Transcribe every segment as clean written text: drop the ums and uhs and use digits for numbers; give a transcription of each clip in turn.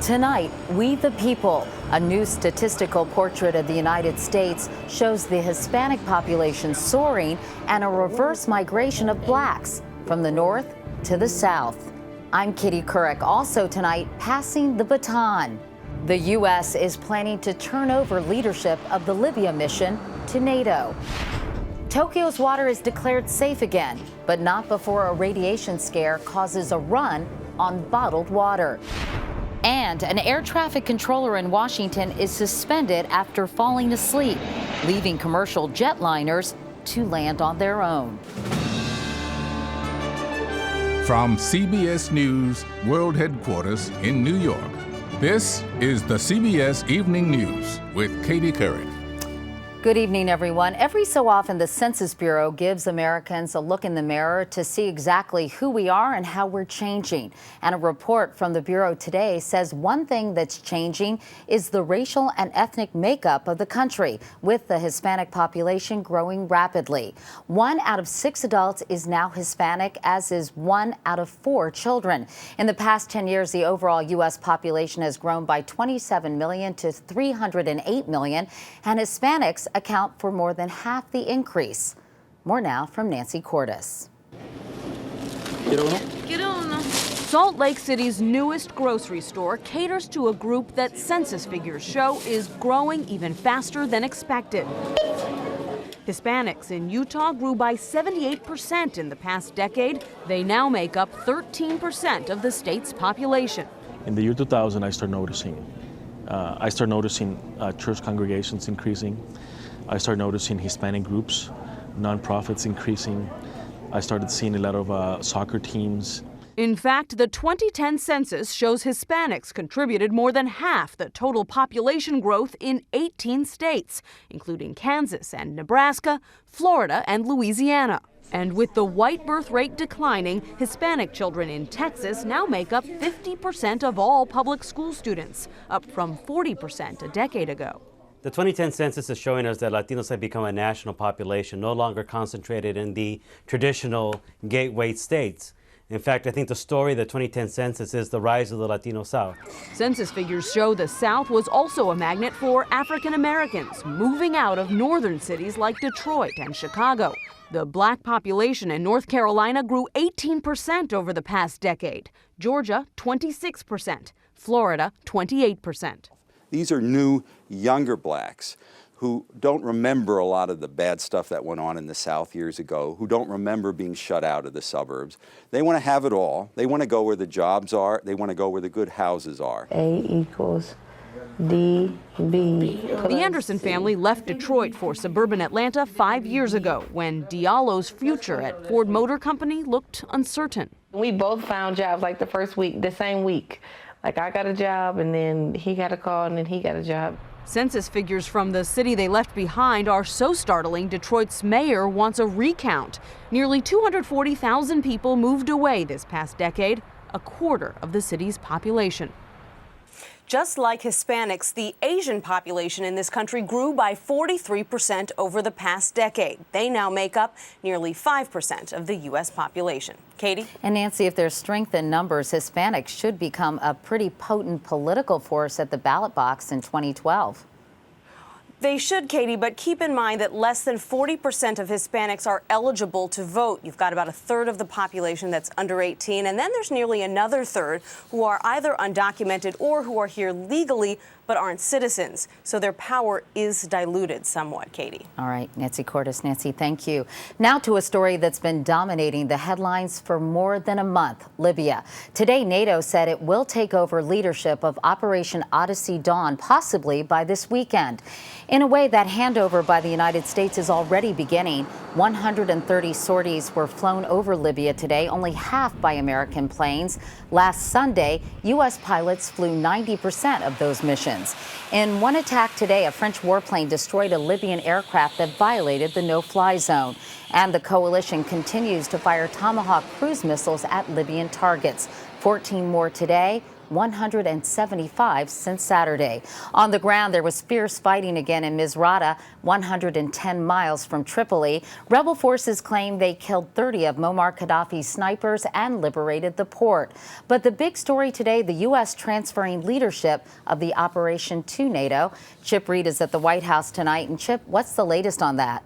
Tonight, We the People, a new statistical portrait of the United States, shows the Hispanic population soaring and a reverse migration of blacks from the north to the south. I'm Kitty Couric. Also tonight, passing the baton. The U.S. is planning to turn over leadership of the Libya mission to NATO. Tokyo's water is declared safe again, but not before a radiation scare causes a run on bottled water. And an air traffic controller in Washington is suspended after falling asleep, leaving commercial jetliners to land on their own. From CBS News World Headquarters in New York, this is the CBS Evening News with Katie Couric. Good evening, everyone. Every so often, the Census Bureau gives Americans a look in the mirror to see exactly who we are and how we're changing. And a report from the Bureau today says one thing that's changing is the racial and ethnic makeup of the country, with the Hispanic population growing rapidly. 1 out of 6 adults is now Hispanic, as is 1 out of 4 children. In the past 10 years, the overall U.S. population has grown by 27 million to 308 million, and Hispanics account for more than half the increase. More now from Nancy Cordes. Salt Lake City's newest grocery store caters to a group that census figures show is growing even faster than expected. Hispanics in Utah grew by 78% in the past decade. They now make up 13% of the state's population. In the year 2000, I started noticing church congregations increasing. I started noticing Hispanic groups, nonprofits increasing. I started seeing a lot of soccer teams. In fact, the 2010 census shows Hispanics contributed more than half the total population growth in 18 states, including Kansas and Nebraska, Florida and Louisiana. And with the white birth rate declining, Hispanic children in Texas now make up 50% of all public school students, up from 40% a decade ago. The 2010 census is showing us that Latinos have become a national population, no longer concentrated in the traditional gateway states. In fact, I think the story of the 2010 census is the rise of the Latino South. Census figures show the South was also a magnet for African Americans moving out of northern cities like Detroit and Chicago. The black population in North Carolina grew 18% over the past decade. Georgia, 26%. Florida, 28%. These are new, younger blacks who don't remember a lot of the bad stuff that went on in the South years ago, who don't remember being shut out of the suburbs. They want to have it all. They want to go where the jobs are. They want to go where the good houses are. A equals DB. The Anderson family left Detroit for suburban Atlanta 5 years ago when Diallo's future at Ford Motor Company looked uncertain. We both found jobs like the same week. Like I got a job and then he got a call and then he got a job. Census figures from the city they left behind are so startling, Detroit's mayor wants a recount. Nearly 240,000 people moved away this past decade, a quarter of the city's population. Just like Hispanics, the Asian population in this country grew by 43% over the past decade. They now make up nearly 5% of the U.S. population. Katie? And Nancy, if there's strength in numbers, Hispanics should become a pretty potent political force at the ballot box in 2012. They should, Katie, but keep in mind that less than 40% of Hispanics are eligible to vote. You've got about a third of the population that's under 18, and then there's nearly another third who are either undocumented or who are here legally but aren't citizens. So their power is diluted somewhat, Katie. All right, Nancy Cordes. Nancy, thank you. Now to a story that's been dominating the headlines for more than a month, Libya. Today, NATO said it will take over leadership of Operation Odyssey Dawn, possibly by this weekend. In a way, that handover by the United States is already beginning. 130 sorties were flown over Libya today, only half by American planes. Last Sunday, U.S. pilots flew 90% of those missions. In one attack today, a French warplane destroyed a Libyan aircraft that violated the no-fly zone. And the coalition continues to fire Tomahawk cruise missiles at Libyan targets. 14 more today. 175 since Saturday. On the ground, there was fierce fighting again in Misrata, 110 miles from Tripoli. Rebel forces claim they killed 30 of Muammar Gaddafi's snipers and liberated the port. But the big story today, the U.S. transferring leadership of the operation to NATO. Chip Reid is at the White House tonight. And Chip, what's the latest on that?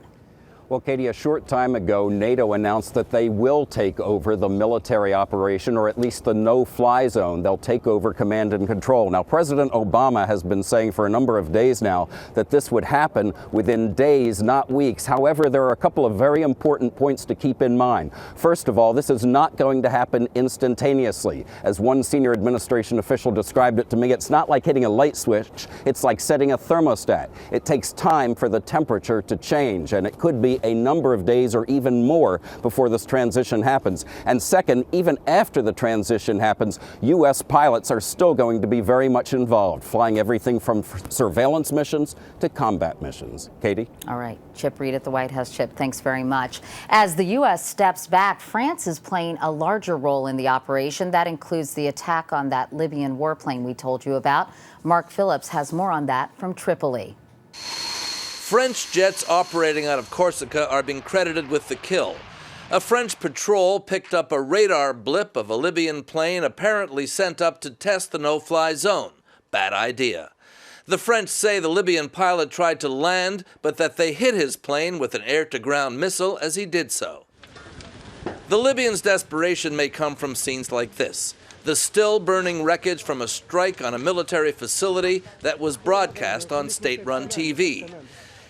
Well, Katie, a short time ago, NATO announced that they will take over the military operation, or at least the no-fly zone. They'll take over command and control. Now, President Obama has been saying for a number of days now that this would happen within days, not weeks. However, there are a couple of very important points to keep in mind. First of all, this is not going to happen instantaneously. As one senior administration official described it to me, it's not like hitting a light switch. It's like setting a thermostat. It takes time for the temperature to change, and it could be a number of days or even more before this transition happens. And second, even after the transition happens, U.S. pilots are still going to be very much involved, flying everything from surveillance missions to combat missions. Katie? All right. Chip Reid at the White House. Chip, thanks very much. As the U.S. steps back, France is playing a larger role in the operation. That includes the attack on that Libyan warplane we told you about. Mark Phillips has more on that from Tripoli. French jets operating out of Corsica are being credited with the kill. A French patrol picked up a radar blip of a Libyan plane apparently sent up to test the no-fly zone. Bad idea. The French say the Libyan pilot tried to land, but that they hit his plane with an air-to-ground missile as he did so. The Libyans' desperation may come from scenes like this. The still-burning wreckage from a strike on a military facility that was broadcast on state-run TV.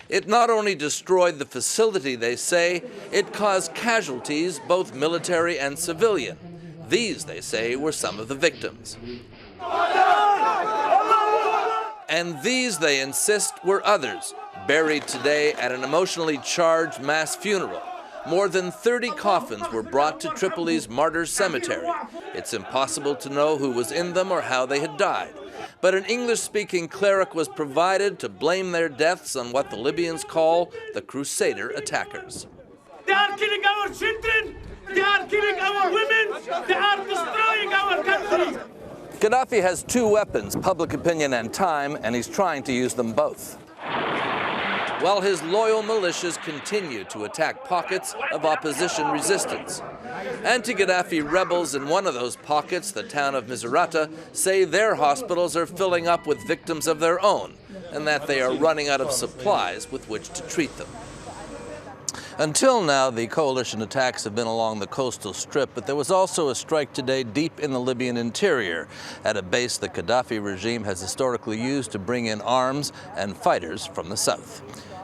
It not only destroyed the facility, they say, it caused casualties, both military and civilian. These, they say, were some of the victims. And these, they insist, were others, buried today at an emotionally charged mass funeral. More than 30 coffins were brought to Tripoli's Martyrs Cemetery. It's impossible to know who was in them or how they had died. But an English-speaking cleric was provided to blame their deaths on what the Libyans call the Crusader attackers. They are killing our children, they are killing our women, they are destroying our country. Gaddafi has two weapons, public opinion and time, and he's trying to use them both. While his loyal militias continue to attack pockets of opposition resistance. Anti-Gaddafi rebels in one of those pockets, the town of Misrata, say their hospitals are filling up with victims of their own, and that they are running out of supplies with which to treat them. Until now, the coalition attacks have been along the coastal strip, but there was also a strike today deep in the Libyan interior, at a base the Gaddafi regime has historically used to bring in arms and fighters from the south.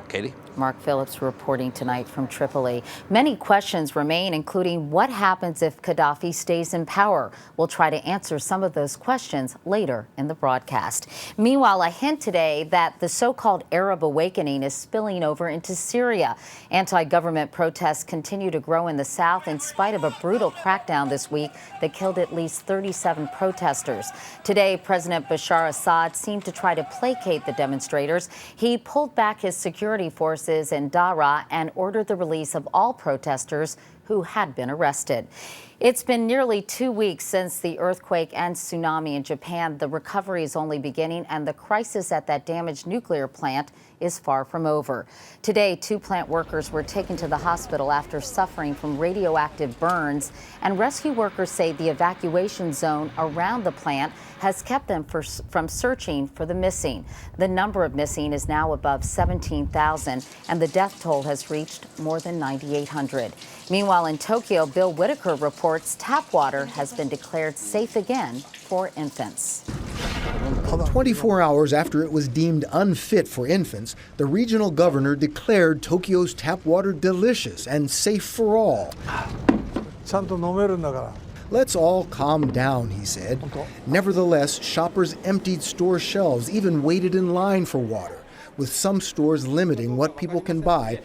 Katie? Mark Phillips reporting tonight from Tripoli. Many questions remain, including what happens if Gaddafi stays in power. We'll try to answer some of those questions later in the broadcast. Meanwhile, a hint today that the so-called Arab awakening is spilling over into Syria. Anti-government protests continue to grow in the south in spite of a brutal crackdown this week that killed at least 37 protesters. Today, President Bashar Assad seemed to try to placate the demonstrators. He pulled back his security forces in Daraa and ordered the release of all protesters who had been arrested. It's been nearly 2 weeks since the earthquake and tsunami in Japan. The recovery is only beginning, and the crisis at that damaged nuclear plant is far from over. Today, 2 plant workers were taken to the hospital after suffering from radioactive burns, and rescue workers say the evacuation zone around the plant has kept them from searching for the missing. The number of missing is now above 17,000, and the death toll has reached more than 9,800. Meanwhile, in Tokyo, Bill Whitaker reports tap water has been declared safe again for infants. 24 hours after it was deemed unfit for infants, the regional governor declared Tokyo's tap water delicious and safe for all. Let's all calm down, he said. Nevertheless, shoppers emptied store shelves, even waited in line for water, with some stores limiting what people can buy.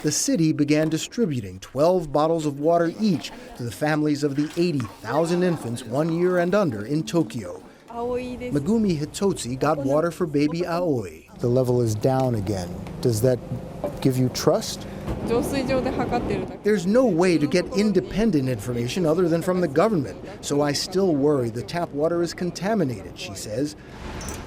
The city began distributing 12 bottles of water each to the families of the 80,000 infants 1 year and under in Tokyo. Megumi Hitotsi got water for baby Aoi. The level is down again. Does that give you trust? There's no way to get independent information other than from the government, so I still worry the tap water is contaminated, she says.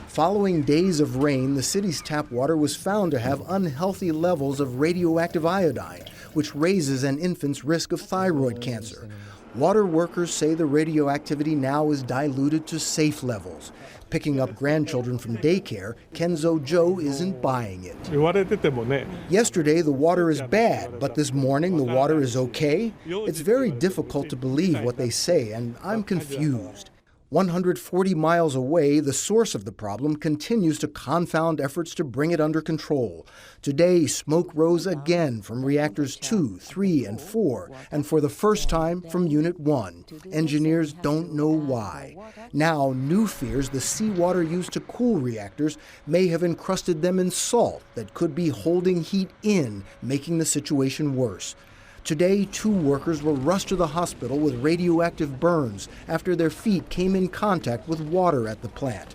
Following days of rain, the city's tap water was found to have unhealthy levels of radioactive iodine, which raises an infant's risk of thyroid cancer. Water workers say the radioactivity now is diluted to safe levels. Picking up grandchildren from daycare, Kenzo Joe isn't buying it. Yesterday, the water is bad, but this morning, the water is okay? It's very difficult to believe what they say, and I'm confused. 140 miles away, the source of the problem continues to confound efforts to bring it under control. Today, smoke rose again from reactors 2, 3, and 4, and for the first time from Unit 1. Engineers don't know why. Now, new fears the seawater used to cool reactors may have encrusted them in salt that could be holding heat in, making the situation worse. Today, 2 workers were rushed to the hospital with radioactive burns after their feet came in contact with water at the plant.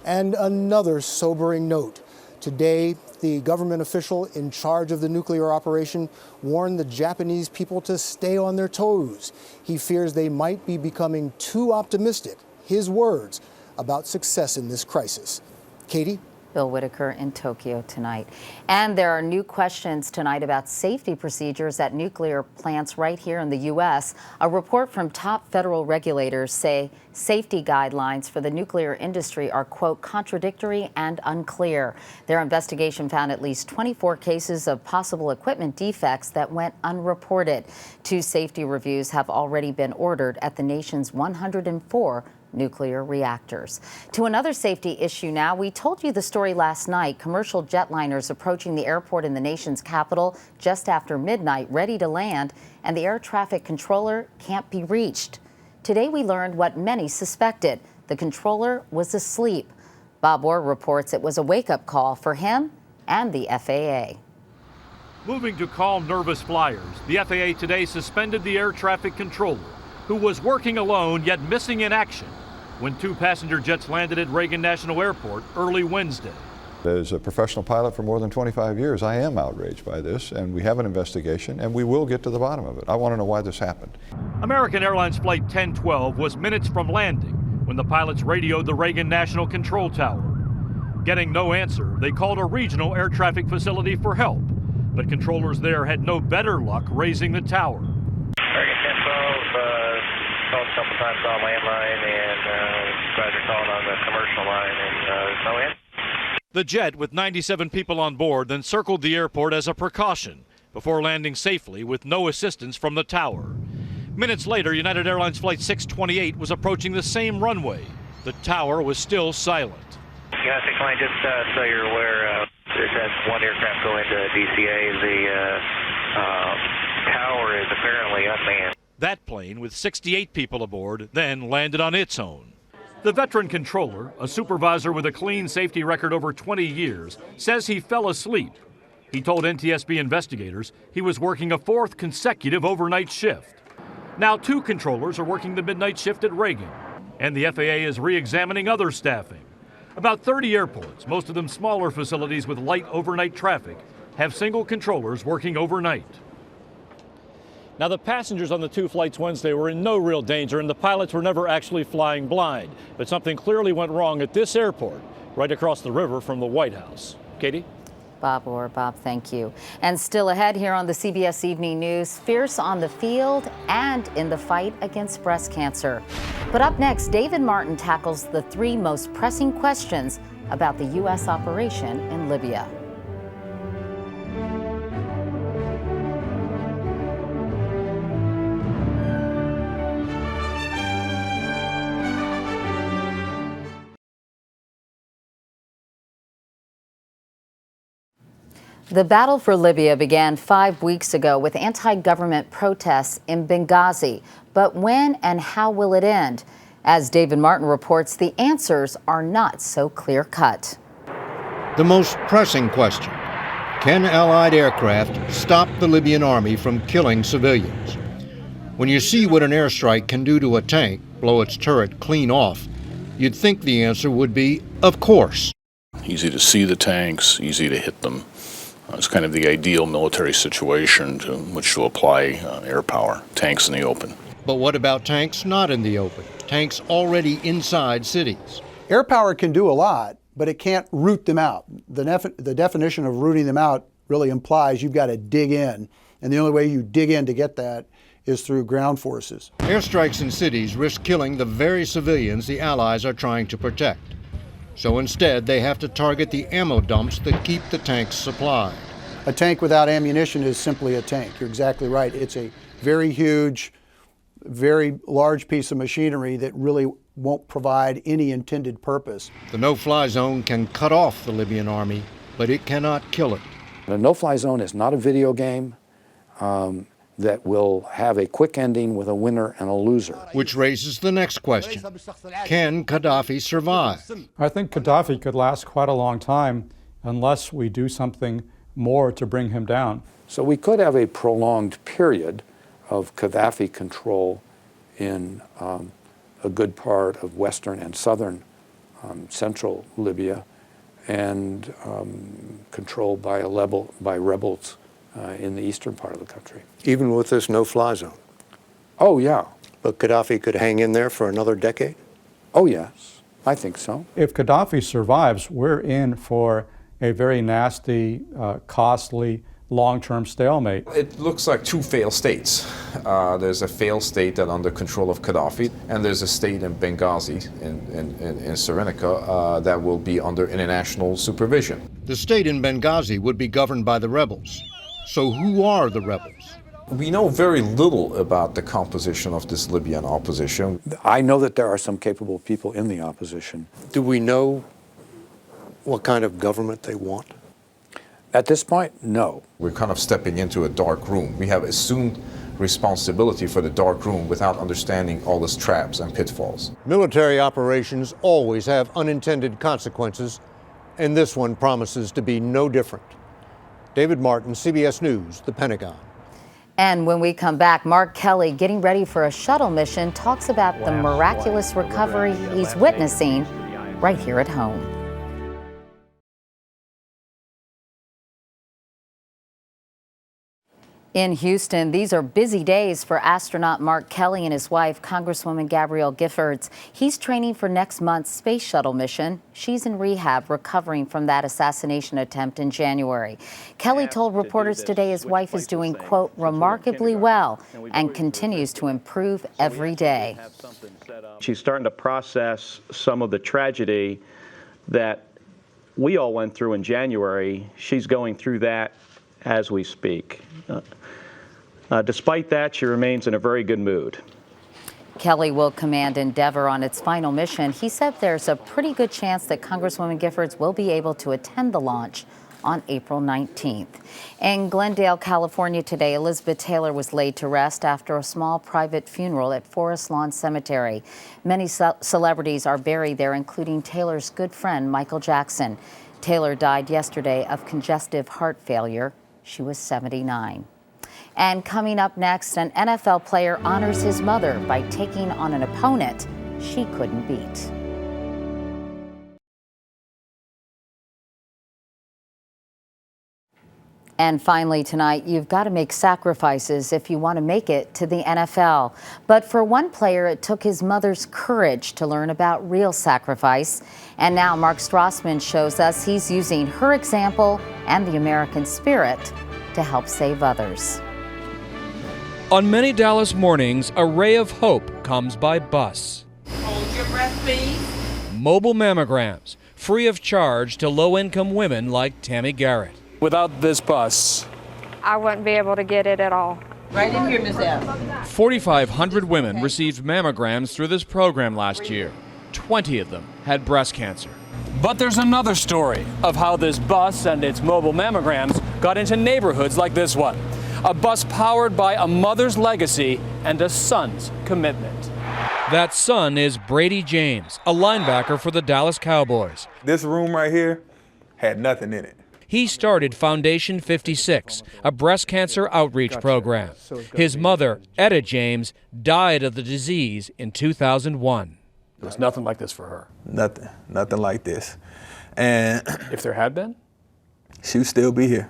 And another sobering note. Today, the government official in charge of the nuclear operation warned the Japanese people to stay on their toes. He fears they might be becoming too optimistic, his words, about success in this crisis. Katie? Bill Whitaker in Tokyo tonight. And there are new questions tonight about safety procedures at nuclear plants right here in the U.S. A report from top federal regulators say safety guidelines for the nuclear industry are, quote, contradictory and unclear. Their investigation found at least 24 cases of possible equipment defects that went unreported. 2 safety reviews have already been ordered at the nation's 104 nuclear reactors. To another safety issue now. We told you the story last night. Commercial jetliners approaching the airport in the nation's capital just after midnight, ready to land, and the air traffic controller can't be reached. Today we learned what many suspected. The controller was asleep. Bob Orr reports it was a wake-up call for him and the FAA. Moving to calm nervous flyers, the FAA today suspended the air traffic controller, who was working alone yet missing in action when 2 passenger jets landed at Reagan National Airport early Wednesday. As a professional pilot for more than 25 years, I am outraged by this, and we have an investigation, and we will get to the bottom of it. I want to know why this happened. American Airlines Flight 1012 was minutes from landing when the pilots radioed the Reagan National Control Tower. Getting no answer, they called a regional air traffic facility for help, but controllers there had no better luck raising the tower. Reagan 1012 called a couple times on landline, and guys are calling on the commercial line, and there's no answer. The jet, with 97 people on board, then circled the airport as a precaution before landing safely with no assistance from the tower. Minutes later, United Airlines Flight 628 was approaching the same runway. The tower was still silent. United 628, just so you're aware, there's had 1 aircraft go into DCA. The tower is apparently unmanned. That plane, with 68 people aboard, then landed on its own. The veteran controller, a supervisor with a clean safety record over 20 years, says he fell asleep. He told NTSB investigators he was working a 4th consecutive overnight shift. Now 2 controllers are working the midnight shift at Reagan, and the FAA is re-examining other staffing. About 30 airports, most of them smaller facilities with light overnight traffic, have single controllers working overnight. Now, the passengers on the 2 flights Wednesday were in no real danger, and the pilots were never actually flying blind. But something clearly went wrong at this airport, right across the river from the White House. Katie? Bob Orr. Bob, thank you. And still ahead here on the CBS Evening News, fierce on the field and in the fight against breast cancer. But up next, David Martin tackles the 3 most pressing questions about the U.S. operation in Libya. The battle for Libya began 5 weeks ago with anti-government protests in Benghazi. But when and how will it end? As David Martin reports, the answers are not so clear-cut. The most pressing question: can Allied aircraft stop the Libyan army from killing civilians? When you see what an airstrike can do to a tank, blow its turret clean off, you'd think the answer would be, of course. Easy to see the tanks, easy to hit them. It's kind of the ideal military situation to which to apply air power, tanks in the open. But what about tanks not in the open? Tanks already inside cities. Air power can do a lot, but it can't root them out. The definition of rooting them out really implies you've got to dig in. And the only way you dig in to get that is through ground forces. Airstrikes in cities risk killing the very civilians the Allies are trying to protect. So instead, they have to target the ammo dumps that keep the tanks supplied. A tank without ammunition is simply a tank. You're exactly right. It's a very huge, very large piece of machinery that really won't provide any intended purpose. The no-fly zone can cut off the Libyan army, but it cannot kill it. The no-fly zone is not a video game that will have a quick ending with a winner and a loser. Which raises the next question. Can Gaddafi survive? I think Gaddafi could last quite a long time unless we do something more to bring him down. So we could have a prolonged period of Gaddafi control in a good part of western and southern central Libya, and controlled by rebels in the eastern part of the country. Even with this no-fly zone? Oh, yeah. But Gaddafi could hang in there for another decade? Oh, yes. I think so. If Gaddafi survives, we're in for a very nasty, costly, long-term stalemate. It looks like two failed states. There's a failed state that under control of Gaddafi, and there's a state in Benghazi, in Cyrenaica, that will be under international supervision. The state in Benghazi would be governed by the rebels. So who are the rebels? We know very little about the composition of this Libyan opposition. I know that there are some capable people in the opposition. Do we know what kind of government they want? At this point, no. We're kind of stepping into a dark room. We have assumed responsibility for the dark room without understanding all its traps and pitfalls. Military operations always have unintended consequences, and this one promises to be no different. David Martin, CBS News, The Pentagon. And when we come back, Mark Kelly, getting ready for a shuttle mission, talks about the miraculous recovery he's witnessing right here at home. In Houston, these are busy days for astronaut Mark Kelly and his wife, Congresswoman Gabrielle Giffords. He's training for next month's space shuttle mission. She's in rehab, recovering from that assassination attempt in January. Kelly told reporters today his wife is doing, quote, remarkably well and continues to improve every day. She's starting to process some of the tragedy that we all went through in January. She's going through that as we speak. Despite that, she remains in a very good mood. Kelly will command Endeavour on its final mission. He said there's a pretty good chance that Congresswoman Giffords will be able to attend the launch on April 19th. In Glendale, California today, Elizabeth Taylor was laid to rest after a small private funeral at Forest Lawn Cemetery. Many celebrities are buried there, including Taylor's good friend, Michael Jackson. Taylor died yesterday of congestive heart failure. She was 79. And coming up next, an NFL player honors his mother by taking on an opponent she couldn't beat. And finally tonight, you've got to make sacrifices if you want to make it to the NFL. But for one player, it took his mother's courage to learn about real sacrifice. And now Mark Strassmann shows us he's using her example and the American spirit to help save others. On many Dallas mornings, a ray of hope comes by bus. Hold your breath, please. Mobile mammograms, free of charge to low-income women like Tammy Garrett. Without this bus, I wouldn't be able to get it at all. Right in here, Ms. F. 4,500 women received mammograms through this program last year. 20 of them had breast cancer. but there's another story of how this bus and its mobile mammograms got into neighborhoods like this one. A bus powered by a mother's legacy and a son's commitment. That son is Brady James, a linebacker for the Dallas Cowboys. This room right here had nothing in it. He started Foundation 56, a breast cancer outreach program. His mother, Etta James, died of the disease in 2001. There was nothing like this for her. Nothing like this. And if there had been, she would still be here.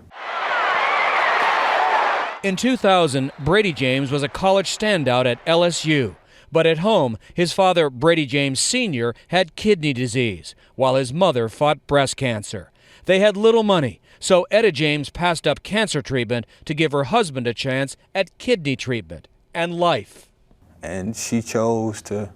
In 2000, Brady James was a college standout at LSU. But at home, his father, Brady James Sr., had kidney disease, while his mother fought breast cancer. They had little money, so Etta James passed up cancer treatment to give her husband a chance at kidney treatment and life. And she chose to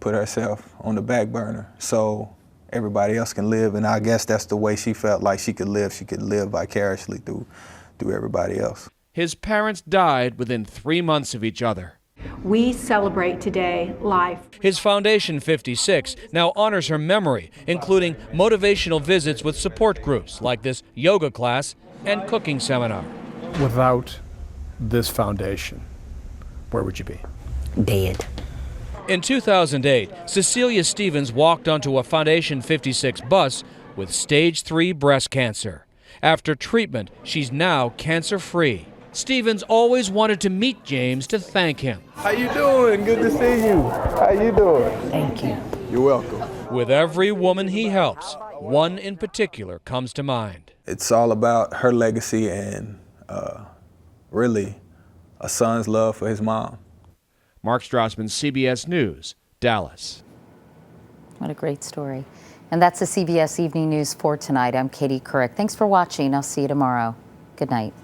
put herself on the back burner so everybody else can live, and I guess that's the way she felt like she could live. She could live vicariously through everybody else. His parents died within 3 months of each other. We celebrate today life. His Foundation 56 now honors her memory, including motivational visits with support groups like this yoga class and cooking seminar. Without this foundation, where would you be? Dead. In 2008, Cecilia Stevens walked onto a Foundation 56 bus with stage 3 breast cancer. After treatment, she's now cancer-free. Stevens always wanted to meet James to thank him. How you doing? Good to see you. How you doing? Thank you. You're welcome. With every woman he helps, one in particular comes to mind. It's all about her legacy and really a son's love for his mom. Mark Strassmann, CBS News, Dallas. What a great story. And that's the CBS Evening News for tonight. I'm Katie Couric. Thanks for watching. I'll see you tomorrow. Good night.